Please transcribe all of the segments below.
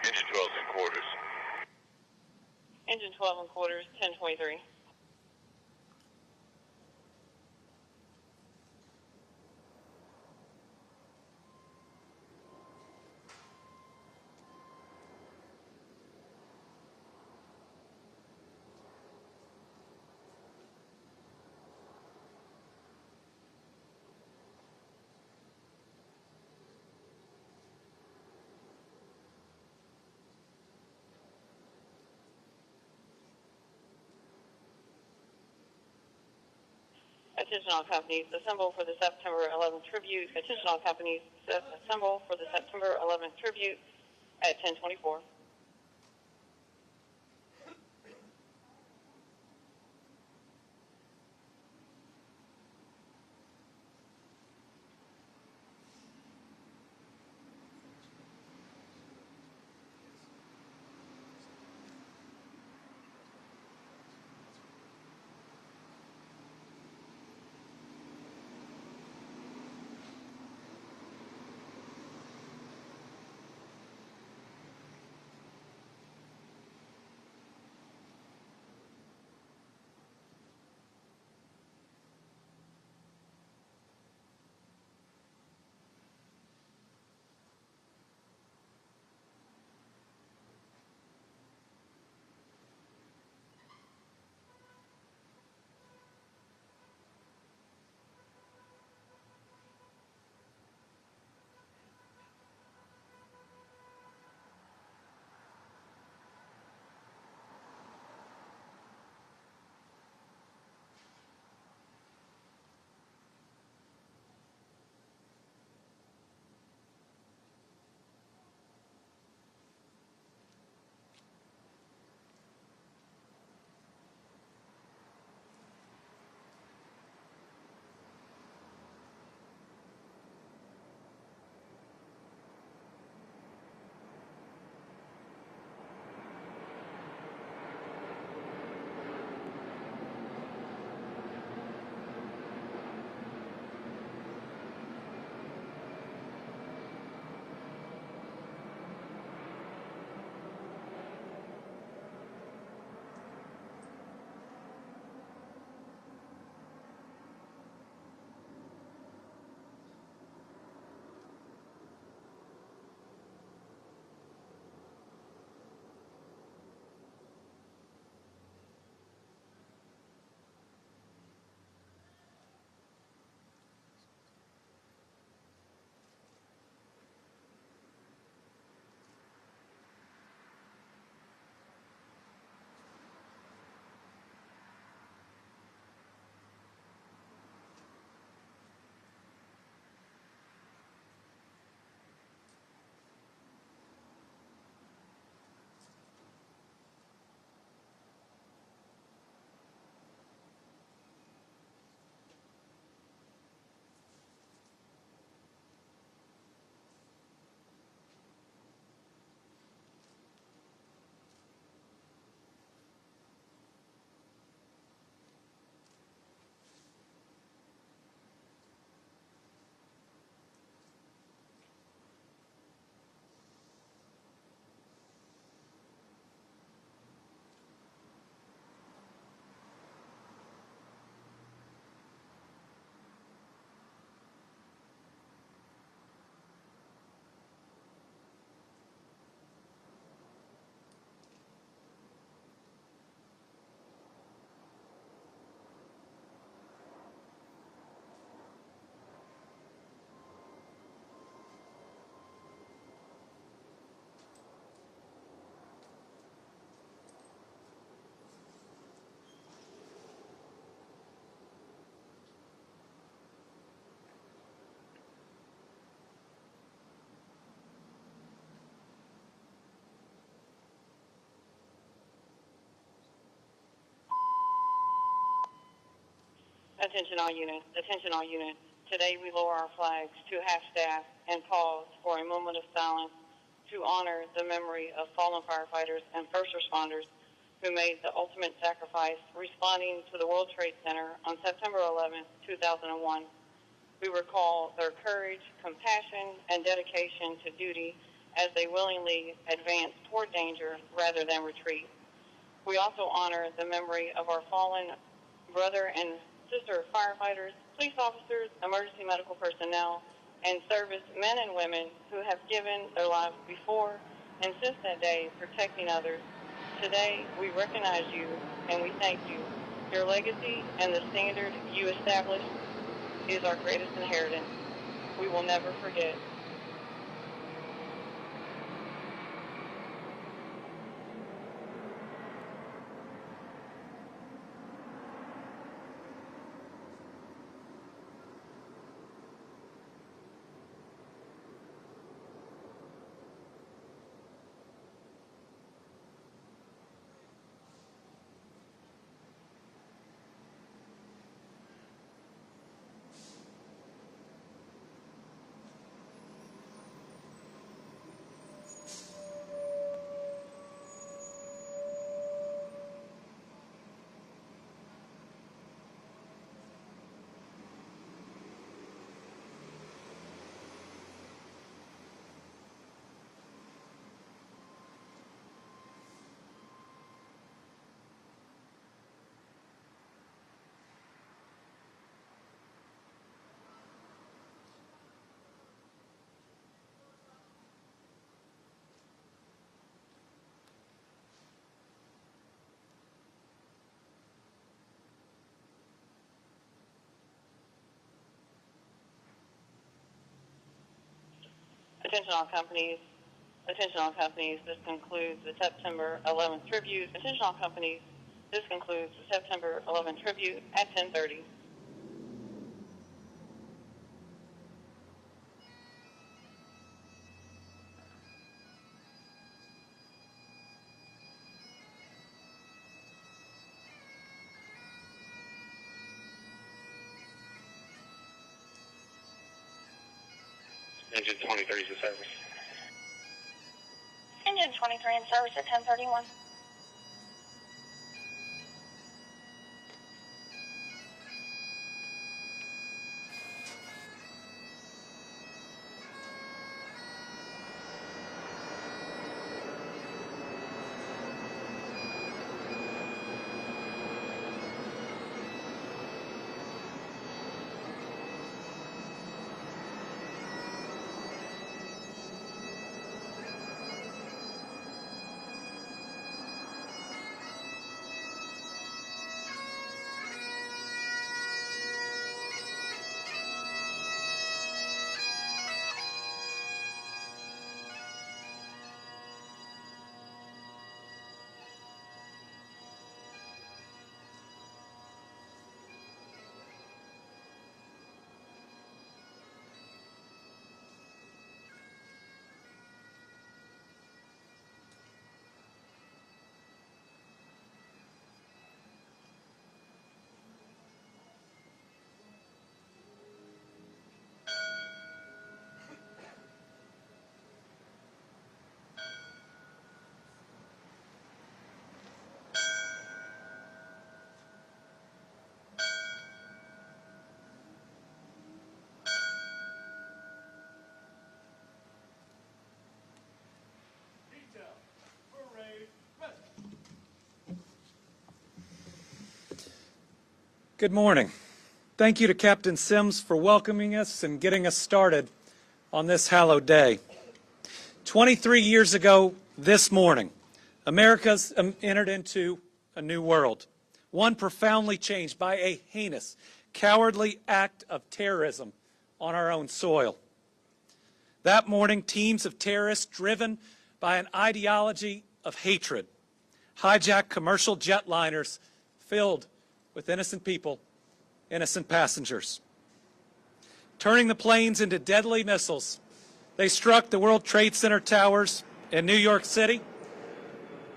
Engine 12 in quarters. Engine 12 in quarters, 1023. Attention all companies, assemble for the September 11th tribute. Attention all companies, assemble for the September 11th tribute at 1024. Attention all units. Attention all units. Today we lower our flags to half-staff and pause for a moment of silence to honor the memory of fallen firefighters and first responders who made the ultimate sacrifice responding to the World Trade Center on September 11, 2001. We recall their courage, compassion, and dedication to duty as they willingly advance toward danger rather than retreat. We also honor the memory of our fallen brother and sister firefighters, police officers, emergency medical personnel, and service men and women who have given their lives before and since that day protecting others. Today, we recognize you and we thank you. Your legacy and the standard you established is our greatest inheritance. We will never forget. Attention all companies. Attention all companies. This concludes the September 11th tribute. Attention all companies. This concludes the September 11th tribute at 10:30. Engine 23 is in service. Engine 23 in service at 10:31. Good morning. Thank you to Captain Sims for welcoming us and getting us started on this hallowed day. 23 years ago this morning, America's entered into a new world, one profoundly changed by a heinous, cowardly act of terrorism on our own soil. That morning, teams of terrorists driven by an ideology of hatred hijacked commercial jetliners filled with innocent people, innocent passengers. Turning the planes into deadly missiles, they struck the World Trade Center towers in New York City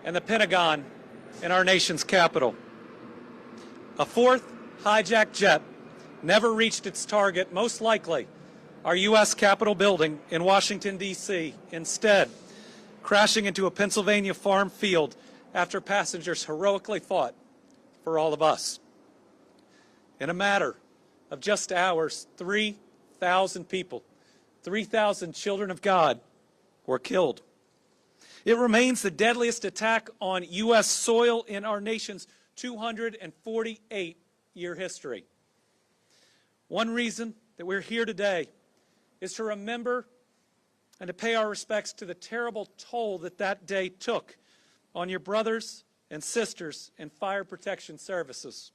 and the Pentagon in our nation's capital. A fourth hijacked jet never reached its target, most likely our U.S. Capitol building in Washington, D.C., instead crashing into a Pennsylvania farm field after passengers heroically fought for all of us. In a matter of just hours, 3,000 people, 3,000 children of God were killed. It remains the deadliest attack on U.S. soil in our nation's 248-year history. One reason that we're here today is to remember and to pay our respects to the terrible toll that that day took on your brothers and sisters in fire protection services.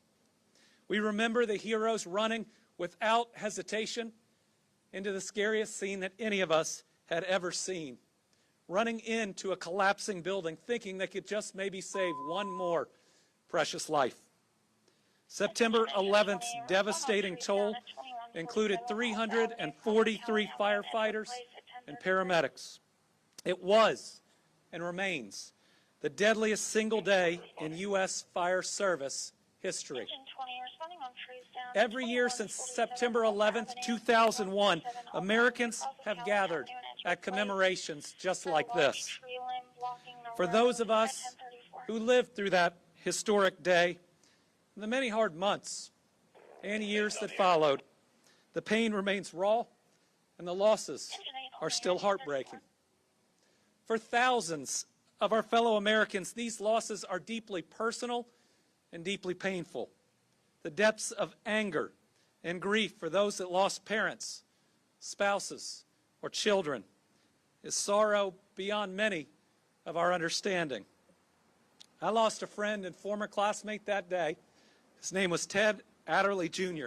We remember the heroes running without hesitation into the scariest scene that any of us had ever seen, running into a collapsing building thinking they could just maybe save one more precious life. September 11th's devastating toll included 343 firefighters and paramedics. It was and remains the deadliest single day in U.S. fire service history. Every year since September 11th, 2001, Americans have gathered at commemorations just like this. For those of us who lived through that historic day, the many hard months and years that followed, the pain remains raw and the losses are still heartbreaking. For thousands of our fellow Americans, these losses are deeply personal and deeply painful. The depths of anger and grief for those that lost parents, spouses, or children is sorrow beyond many of our understanding. I lost a friend and former classmate that day. His name was Ted Adderley, Jr.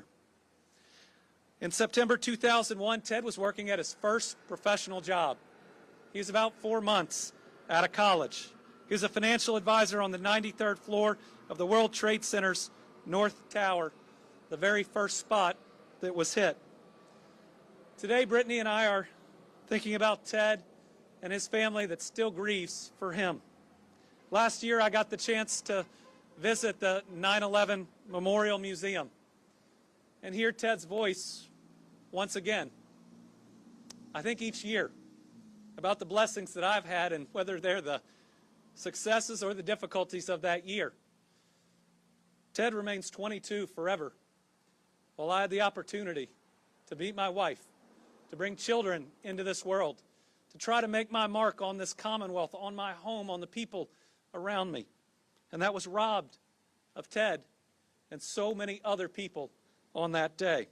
In September 2001, Ted was working at his first professional job. He was about 4 months out of college. He was a financial advisor on the 93rd floor of the World Trade Center's North Tower, the very first spot that was hit. Today, Brittany and I are thinking about Ted and his family that still grieves for him. Last year, I got the chance to visit the 9/11 Memorial Museum and hear Ted's voice once again. I think each year about the blessings that I've had and whether they're the successes or the difficulties of that year. Ted remains 22 forever, while I had the opportunity to meet my wife, to bring children into this world, to try to make my mark on this Commonwealth, on my home, on the people around me. And that was robbed of Ted and so many other people on that day.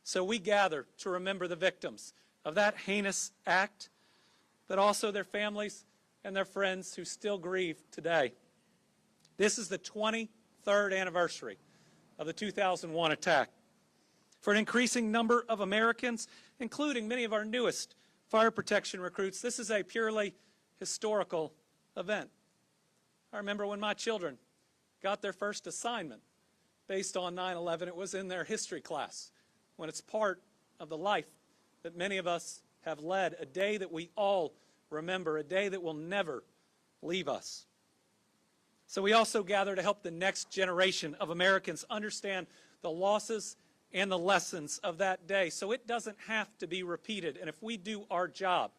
So we gather to remember the victims of that heinous act, but also their families and their friends who still grieve today. This is the 23rd anniversary of the 2001 attack. For an increasing number of Americans, including many of our newest fire protection recruits, this is a purely historical event. I remember when my children got their first assignment based on 9/11, it was in their history class, when it's part of the life that many of us have led, a day that we all remember, a day that will never leave us. So we also gather to help the next generation of Americans understand the losses and the lessons of that day, so it doesn't have to be repeated. And if we do our job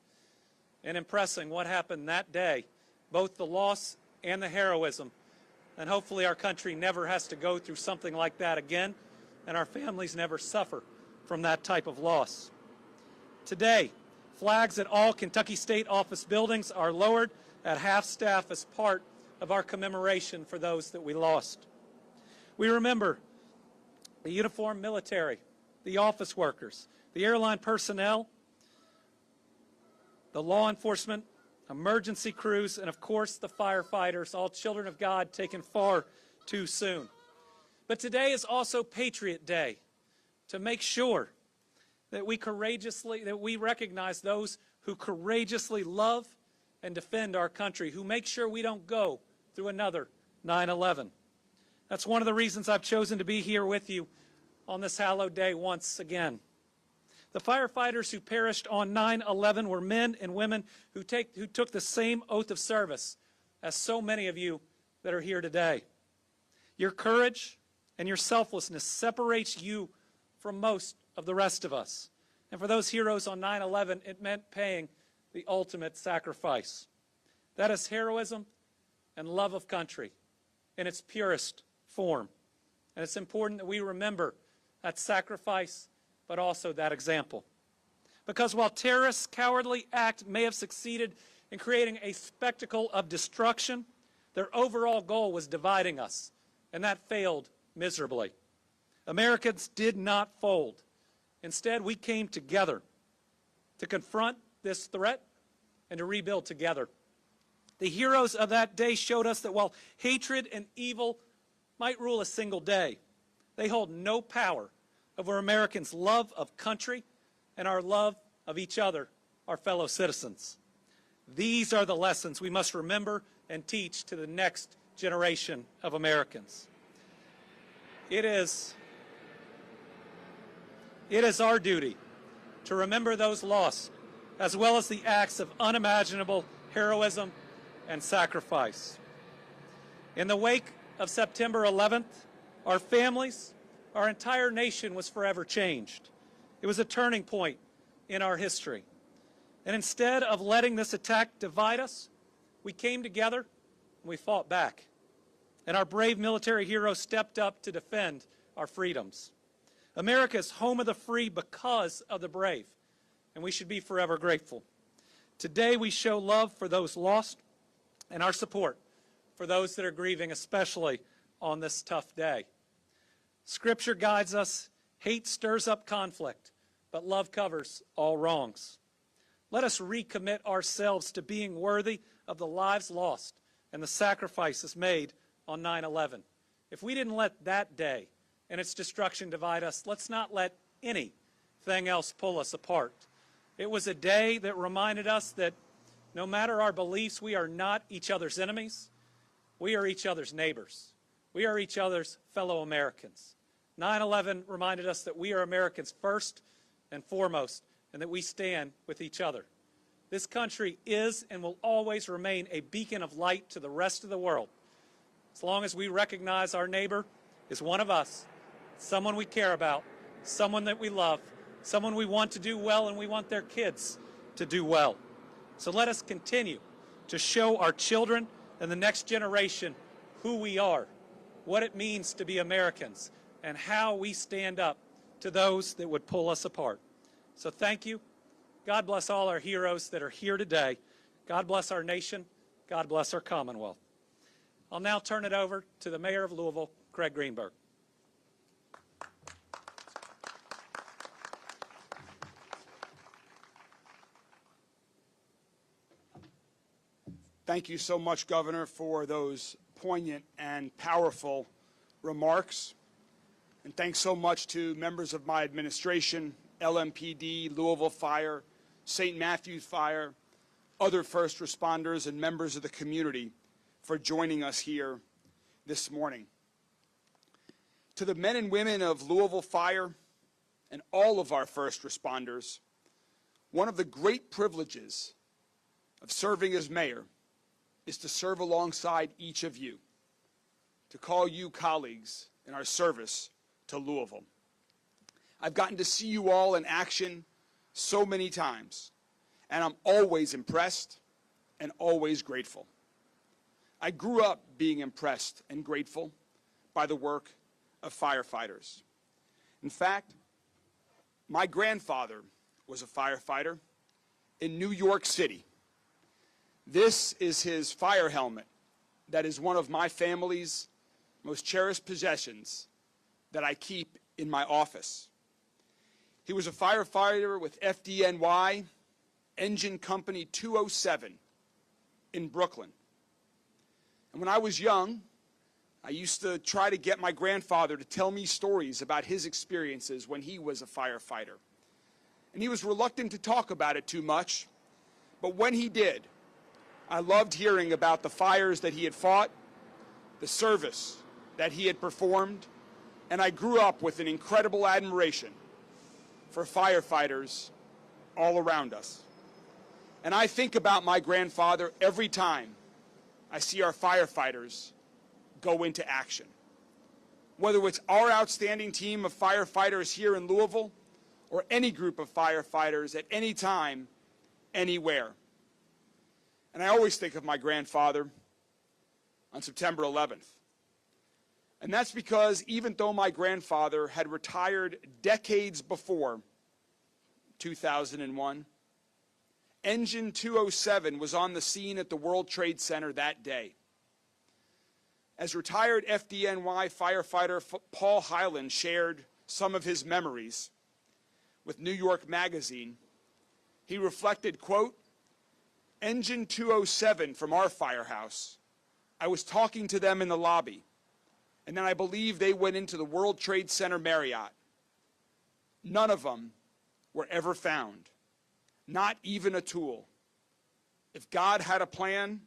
in impressing what happened that day, both the loss and the heroism, then hopefully our country never has to go through something like that again, and our families never suffer from that type of loss. Today, flags at all Kentucky State office buildings are lowered at half-staff as part of our commemoration for those that we lost. We remember the uniformed military, the office workers, the airline personnel, the law enforcement, emergency crews, and of course the firefighters, all children of God taken far too soon. But today is also Patriot Day, to make sure that we recognize those who courageously love and defend our country, who make sure we don't go through another 9/11. That's one of the reasons I've chosen to be here with you on this hallowed day once again. The firefighters who perished on 9/11 were men and women who took the same oath of service as so many of you that are here today. Your courage and your selflessness separates you from most of the rest of us. And for those heroes on 9/11, it meant paying the ultimate sacrifice. That is heroism and love of country in its purest form. And it's important that we remember that sacrifice, but also that example. Because while terrorists' cowardly act may have succeeded in creating a spectacle of destruction, their overall goal was dividing us, and that failed miserably. Americans did not fold. Instead, we came together to confront this threat and to rebuild together. The heroes of that day showed us that while hatred and evil might rule a single day, they hold no power over Americans' love of country and our love of each other, our fellow citizens. These are the lessons we must remember and teach to the next generation of Americans. It is our duty to remember those lost, as well as the acts of unimaginable heroism and sacrifice. In the wake of September 11th, our families, our entire nation was forever changed. It was a turning point in our history. And instead of letting this attack divide us, we came together and we fought back. And our brave military heroes stepped up to defend our freedoms. America is home of the free because of the brave, and we should be forever grateful. Today we show love for those lost and our support for those that are grieving, especially on this tough day. Scripture guides us, hate stirs up conflict, but love covers all wrongs. Let us recommit ourselves to being worthy of the lives lost and the sacrifices made on 9/11. If we didn't let that day and its destruction divide us, let's not let anything else pull us apart. It was a day that reminded us that no matter our beliefs, we are not each other's enemies. We are each other's neighbors. We are each other's fellow Americans. 9/11 reminded us that we are Americans first and foremost, and that we stand with each other. This country is and will always remain a beacon of light to the rest of the world, as long as we recognize our neighbor is one of us, someone we care about, someone that we love, someone we want to do well, and we want their kids to do well. So let us continue to show our children and the next generation who we are, what it means to be Americans, and how we stand up to those that would pull us apart. So thank you. God bless all our heroes that are here today. God bless our nation. God bless our Commonwealth. I'll now turn it over to the Mayor of Louisville, Craig Greenberg. Thank you so much, Governor, for those poignant and powerful remarks. And thanks so much to members of my administration, LMPD, Louisville Fire, St. Matthews Fire, other first responders, and members of the community for joining us here this morning. To the men and women of Louisville Fire and all of our first responders, one of the great privileges of serving as mayor is to serve alongside each of you, to call you colleagues in our service to Louisville. I've gotten to see you all in action so many times, and I'm always impressed and always grateful. I grew up being impressed and grateful by the work of firefighters. In fact, my grandfather was a firefighter in New York City. This is his fire helmet that is one of my family's most cherished possessions that I keep in my office. He was a firefighter with FDNY, Engine Company 207 in Brooklyn. And when I was young, I used to try to get my grandfather to tell me stories about his experiences when he was a firefighter. And he was reluctant to talk about it too much, but when he did, I loved hearing about the fires that he had fought, the service that he had performed, and I grew up with an incredible admiration for firefighters all around us. And I think about my grandfather every time I see our firefighters go into action. whether it's our outstanding team of firefighters here in Louisville or any group of firefighters at any time, anywhere. And I always think of my grandfather on September 11th. And that's because even though my grandfather had retired decades before 2001, Engine 207 was on the scene at the World Trade Center that day. As retired FDNY firefighter Paul Hyland shared some of his memories with New York Magazine, he reflected, quote, "Engine 207 from our firehouse, I was talking to them in the lobby, and then I believe they went into the World Trade Center Marriott. None of them were ever found, not even a tool. If God had a plan,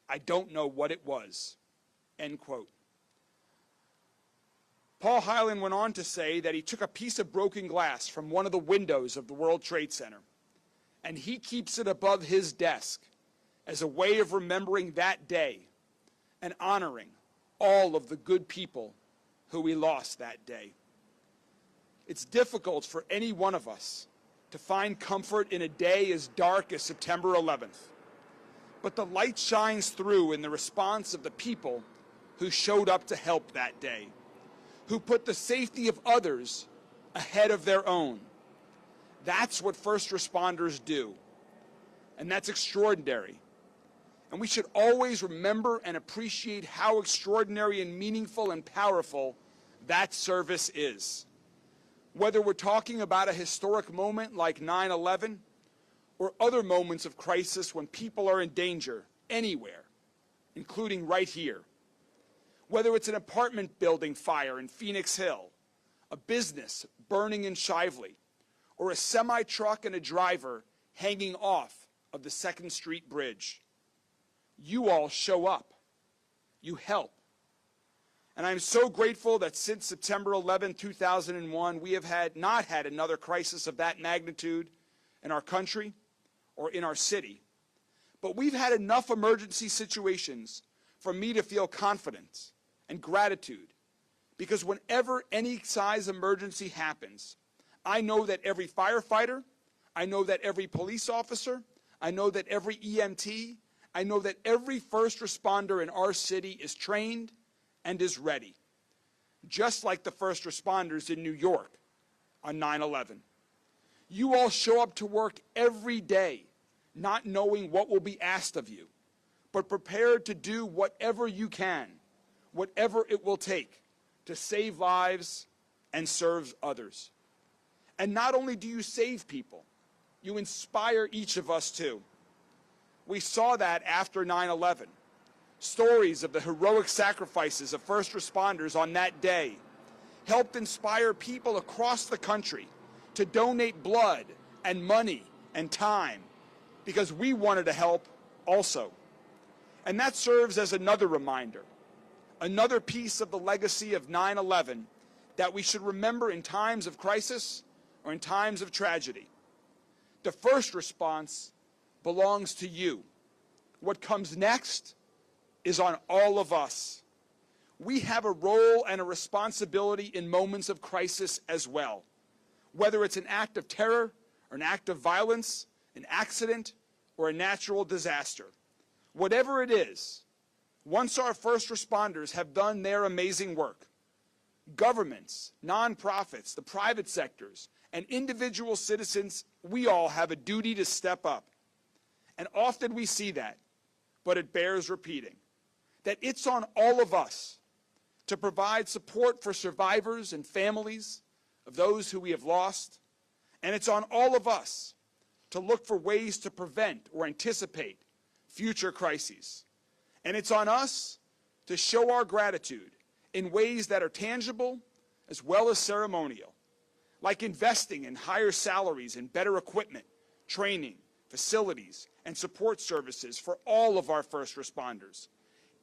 I don't know what it was," end quote. Paul Hyland went on to say that he took a piece of broken glass from one of the windows of the World Trade Center, and he keeps it above his desk as a way of remembering that day and honoring all of the good people who we lost that day. It's difficult for any one of us to find comfort in a day as dark as September 11th, but the light shines through in the response of the people who showed up to help that day, who put the safety of others ahead of their own. That's what first responders do, and that's extraordinary. And we should always remember and appreciate how extraordinary and meaningful and powerful that service is. Whether we're talking about a historic moment like 9/11 or other moments of crisis when people are in danger anywhere, including right here. Whether it's an apartment building fire in Phoenix Hill, a business burning in Shively, or a semi-truck and a driver hanging off of the 2nd Street Bridge. You all show up. You help. And I'm so grateful that since September 11, 2001, we have not had another crisis of that magnitude in our country or in our city. But we've had enough emergency situations for me to feel confidence and gratitude, because whenever any size emergency happens, I know that every firefighter, I know that every police officer, I know that every EMT, I know that every first responder in our city is trained and is ready, just like the first responders in New York on 9/11. You all show up to work every day, not knowing what will be asked of you, but prepared to do whatever you can, whatever it will take to save lives and serve others. And not only do you save people, you inspire each of us too. We saw that after 9/11. Stories of the heroic sacrifices of first responders on that day helped inspire people across the country to donate blood and money and time, because we wanted to help also. And that serves as another reminder, another piece of the legacy of 9/11 that we should remember in times of crisis or in times of tragedy. The first response belongs to you. What comes next is on all of us. We have a role and a responsibility in moments of crisis as well, whether it's an act of terror or an act of violence, an accident, or a natural disaster. Whatever it is, once our first responders have done their amazing work, governments, nonprofits, the private sectors, and individual citizens, we all have a duty to step up. And often we see that, but it bears repeating, that it's on all of us to provide support for survivors and families of those who we have lost, and it's on all of us to look for ways to prevent or anticipate future crises. And it's on us to show our gratitude in ways that are tangible as well as ceremonial, like investing in higher salaries and better equipment, training, facilities, and support services for all of our first responders.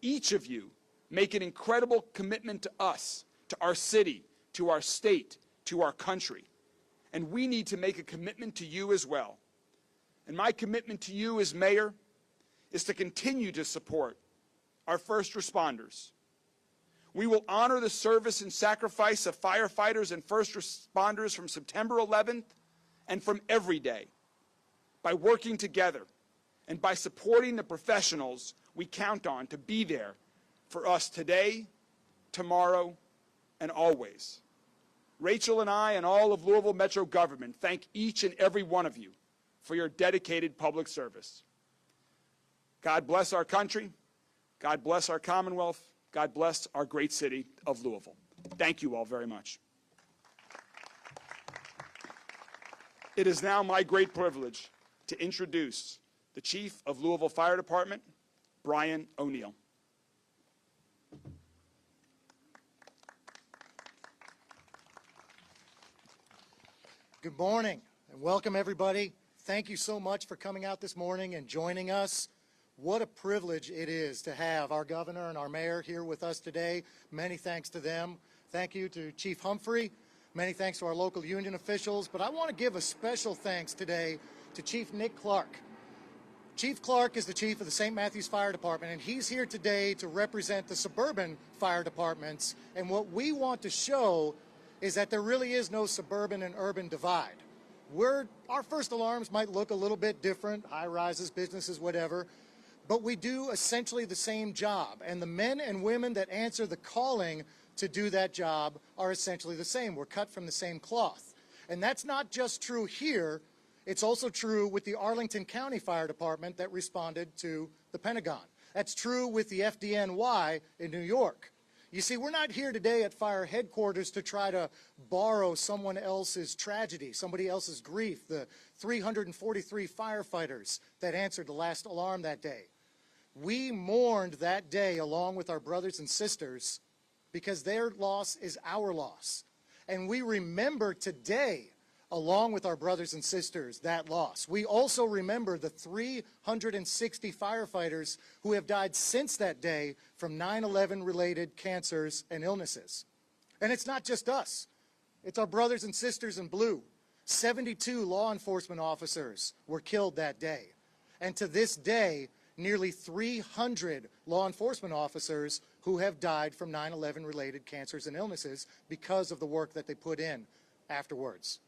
Each of you make an incredible commitment to us, to our city, to our state, to our country. And we need to make a commitment to you as well. And my commitment to you as mayor is to continue to support our first responders. We will honor the service and sacrifice of firefighters and first responders from September 11th and from every day by working together and by supporting the professionals we count on to be there for us today, tomorrow, and always. Rachel and I and all of Louisville Metro government thank each and every one of you for your dedicated public service. God bless our country. God bless our Commonwealth. God bless our great city of Louisville. Thank you all very much. It is now my great privilege to introduce the Chief of Louisville Fire Department, Brian O'Neill. Good morning and welcome everybody. Thank you so much for coming out this morning and joining us. What a privilege it is to have our governor and our mayor here with us today. Many thanks to them. Thank you to Chief Humphrey. Many thanks to our local union officials. But I want to give a special thanks today to Chief Nick Clark. Chief Clark is the chief of the St. Matthews Fire Department, and he's here today to represent the suburban fire departments. And what we want to show is that there really is no suburban and urban divide. Our first alarms might look a little bit different, high rises, businesses, whatever, but we do essentially the same job. And the men and women that answer the calling to do that job are essentially the same. We're cut from the same cloth. And that's not just true here, it's also true with the Arlington County Fire Department that responded to the Pentagon. That's true with the FDNY in New York. You see, we're not here today at Fire Headquarters to try to borrow someone else's tragedy, somebody else's grief, the 343 firefighters that answered the last alarm that day. We mourned that day along with our brothers and sisters because their loss is our loss. And we remember today, along with our brothers and sisters, that loss. We also remember the 360 firefighters who have died since that day from 9/11 related cancers and illnesses. And it's not just us. It's our brothers and sisters in blue. 72 law enforcement officers were killed that day. And to this day, nearly 300 law enforcement officers who have died from 9/11 related cancers and illnesses because of the work that they put in afterwards.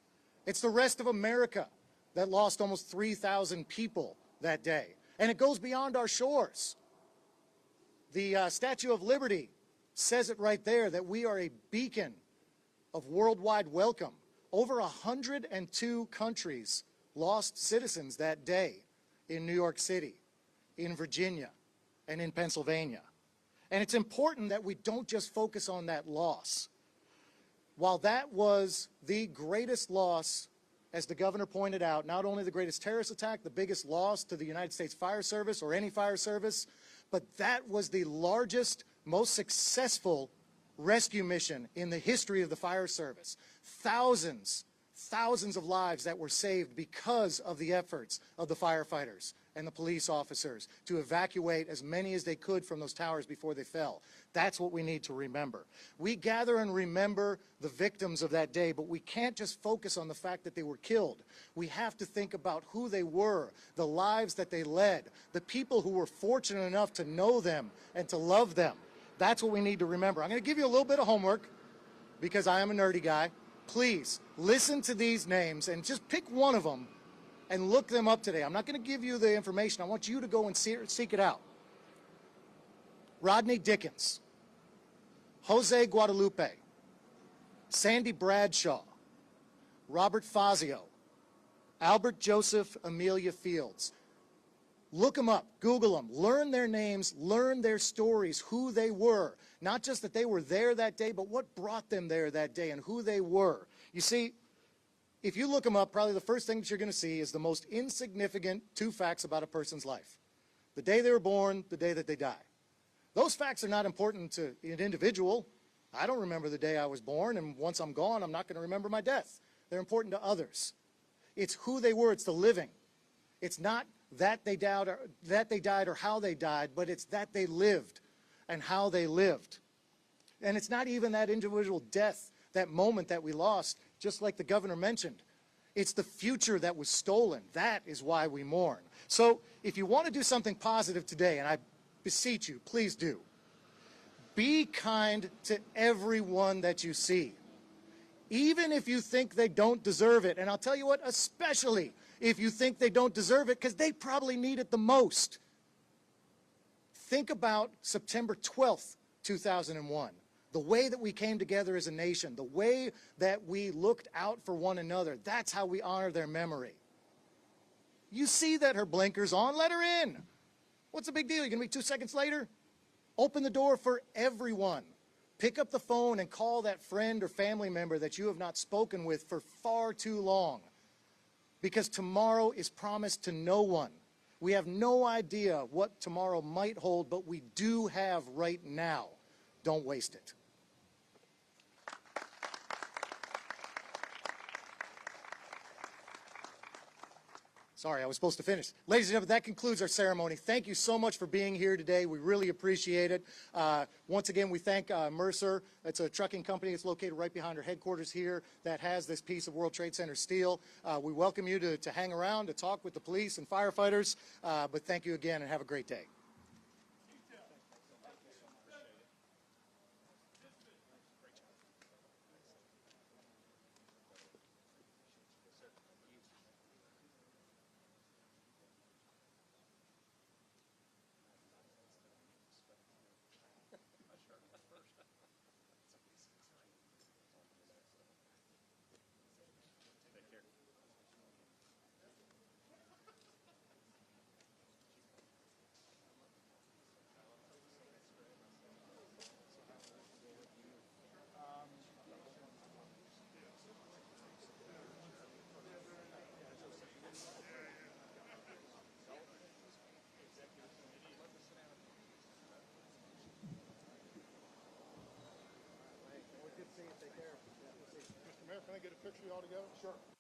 It's the rest of America that lost almost 3,000 people that day. And it goes beyond our shores. The Statue of Liberty says it right there that we are a beacon of worldwide welcome. Over 102 countries lost citizens that day in New York City, in Virginia, and in Pennsylvania. And it's important that we don't just focus on that loss. While that was the greatest loss, as the governor pointed out, not only the greatest terrorist attack, the biggest loss to the United States Fire Service or any fire service, but that was the largest, most successful rescue mission in the history of the fire service. Thousands of lives that were saved because of the efforts of the firefighters and the police officers to evacuate as many as they could from those towers before they fell. That's what we need to remember. We gather and remember the victims of that day, but we can't just focus on the fact that they were killed. We have to think about who they were, the lives that they led, the people who were fortunate enough to know them and to love them. That's what we need to remember. I'm going to give you a little bit of homework because I am a nerdy guy. Please listen to these names and just pick one of them and look them up today. I'm not going to give you the information. I want you to go and seek it out. Rodney Dickens, Jose Guadalupe, Sandy Bradshaw, Robert Fazio, Albert Joseph Amelia Fields. Look them up, Google them, learn their names, learn their stories, who they were. Not just that they were there that day, but what brought them there that day and who they were. You see, if you look them up, probably the first thing that you're going to see is the most insignificant 2 facts about a person's life. The day they were born, the day that they die. Those facts are not important to an individual. I don't remember the day I was born, and once I'm gone, I'm not going to remember my death. They're important to others. It's who they were, it's the living. It's not that they died or how they died, but it's that they lived and how they lived. And it's not even that individual death, that moment that we lost, just like the governor mentioned. It's the future that was stolen. That is why we mourn. So if you want to do something positive today, and I beseech you, please do, Be kind to everyone that you see, even if you think they don't deserve it. And I'll tell you what, especially if you think they don't deserve it, because they probably need it the most. Think about September 12th, 2001. The way that we came together as a nation, the way that we looked out for one another. That's how we honor their memory. You see that her blinker's on, let her in. What's the big deal? You're going to be 2 seconds later? Open the door for everyone. Pick up the phone and call that friend or family member that you have not spoken with for far too long. Because tomorrow is promised to no one. We have no idea what tomorrow might hold, but we do have right now. Don't waste it. Sorry, I was supposed to finish. Ladies and gentlemen, that concludes our ceremony. Thank you so much for being here today. We really appreciate it. Once again, we thank Mercer. It's a trucking company. It's located right behind our headquarters here that has this piece of World Trade Center steel. We welcome you to hang around, to talk with the police and firefighters. But thank you again, and have a great day. Mr. Mayor, can I get a picture of y'all together? Sure.